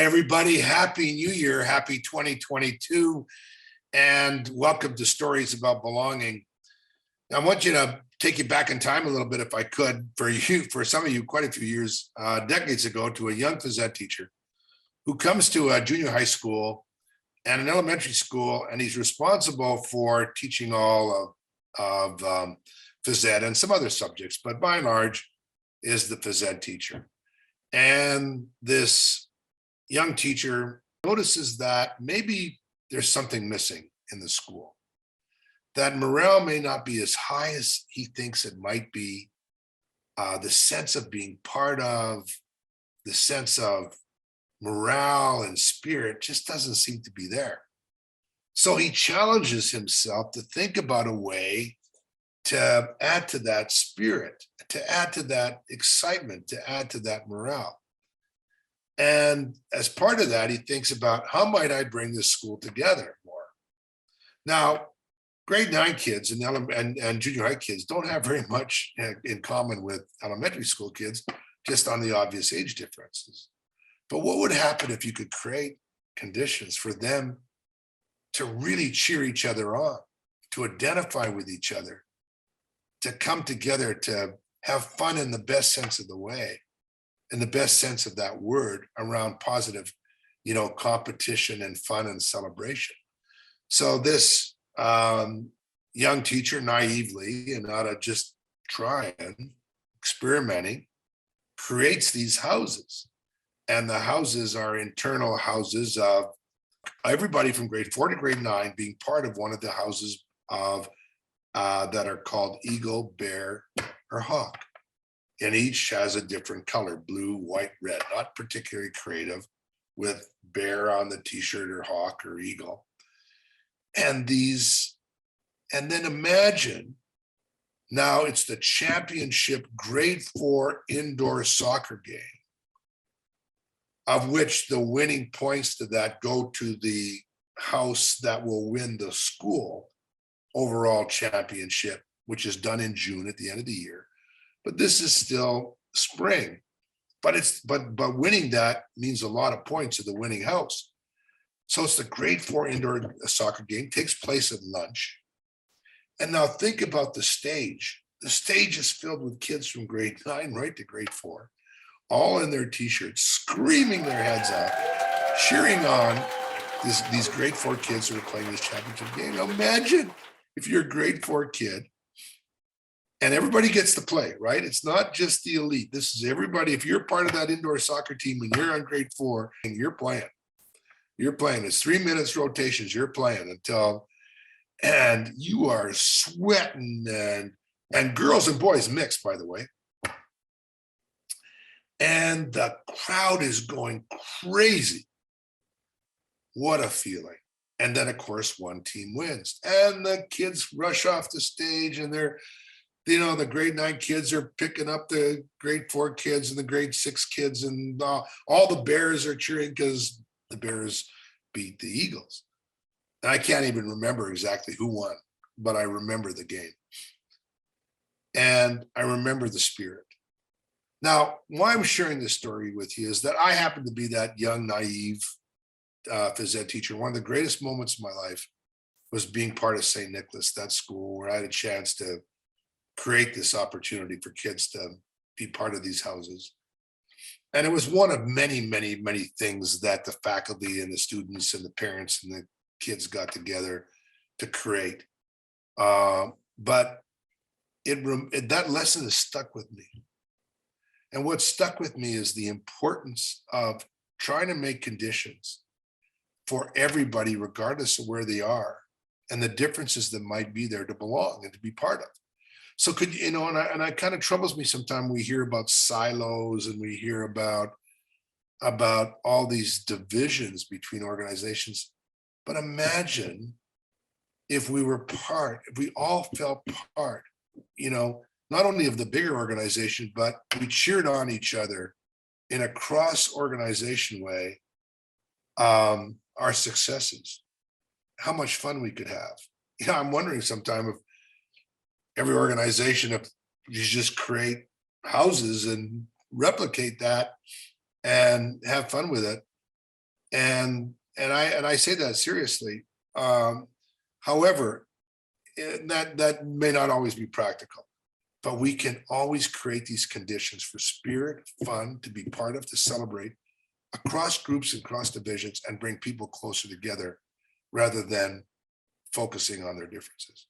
everybody. Happy New Year. Happy 2022. And welcome to Stories About Belonging. I want you to take you back in time a little bit, if I could, for some of you, quite a few years, decades ago, to a young phys ed teacher who comes to a junior high school and an elementary school, and he's responsible for teaching all of phys ed and some other subjects, but by and large is the phys ed teacher. And this young teacher notices that maybe there's something missing in the school, that morale may not be as high as he thinks it might be. The sense of being part of, the sense of morale and spirit just doesn't seem to be there. So he challenges himself to think about a way to add to that spirit, to add to that excitement, to add to that morale. And as part of that, he thinks about, how might I bring this school together more? Now, grade 9 kids and junior high kids don't have very much in common with elementary school kids, just on the obvious age differences. But what would happen if you could create conditions for them to really cheer each other on, to identify with each other, to come together, to have fun in the best sense of the way, in the best sense of that word, around positive, competition and fun and celebration. So this young teacher, naively and out of just trying, experimenting, creates these houses. And the houses are internal houses of everybody from grade 4 to grade 9 being part of one of the houses of that are called eagle, bear, or hawk. And each has a different color: blue, white, red. Not particularly creative, with bear on the t-shirt or hawk or eagle. And then imagine now it's the championship grade 4 indoor soccer game, of which the winning points to that go to the house that will win the school overall championship, which is done in June at the end of the year. But this is still spring. But winning that means a lot of points to the winning house. So it's the grade 4 indoor soccer game, takes place at lunch. And now think about the stage. The stage is filled with kids from grade 9 right to grade 4, all in their t-shirts, screaming their heads off, cheering on these grade 4 kids who are playing this championship game. Now imagine if you're a grade 4 kid, and everybody gets to play, right? It's not just the elite. This is everybody. If you're part of that indoor soccer team and you're on grade 4 and you're playing. It's 3 minutes rotations. You're playing and you are sweating, and girls and boys mixed, by the way. And the crowd is going crazy. What a feeling. And then, of course, one team wins. And the kids rush off the stage, and the grade 9 kids are picking up the grade 4 kids and the grade 6 kids, and all the Bears are cheering because the Bears beat the Eagles. And I can't even remember exactly who won, but I remember the game. And I remember the spirit. Now, why I'm sharing this story with you is that I happen to be that young, naive phys ed teacher. One of the greatest moments of my life was being part of St. Nicholas, that school where I had a chance to create this opportunity for kids to be part of these houses. And it was one of many, many, many things that the faculty and the students and the parents and the kids got together to create. But that lesson has stuck with me. And what stuck with me is the importance of trying to make conditions for everybody, regardless of where they are, and the differences that might be there, to belong and to be part of. So and it kind of troubles me sometimes. We hear about silos and we hear about all these divisions between organizations. But imagine if we all felt part, not only of the bigger organization, but we cheered on each other in a cross-organization way, our successes, how much fun we could have. I'm wondering sometime if every organization, if you just create houses and replicate that and have fun with it, I say that seriously. However, that may not always be practical, but we can always create these conditions for spirit, fun, to be part of, to celebrate across groups and across divisions, and bring people closer together rather than focusing on their differences.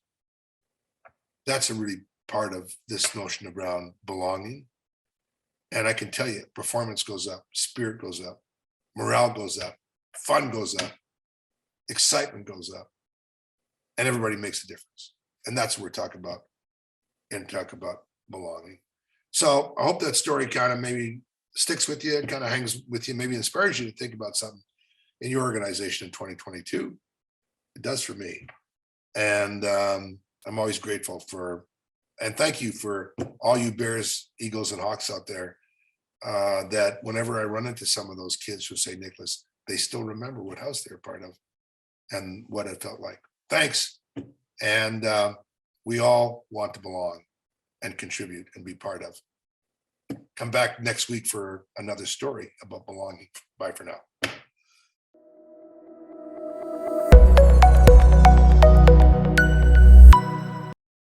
That's a really part of this notion around belonging. And I can tell you, performance goes up, spirit goes up, morale goes up, fun goes up, excitement goes up, and everybody makes a difference. And that's what we're talking about and talk about belonging. So I hope that story kind of maybe sticks with you and kind of hangs with you, maybe inspires you to think about something in your organization in 2022. It does for me. And I'm always grateful for, and thank you for all you Bears, Eagles, and Hawks out there, that whenever I run into some of those kids who say, Nicholas, they still remember what house they're part of and what it felt like. Thanks. And we all want to belong and contribute and be part of. Come back next week for another story about belonging. Bye for now.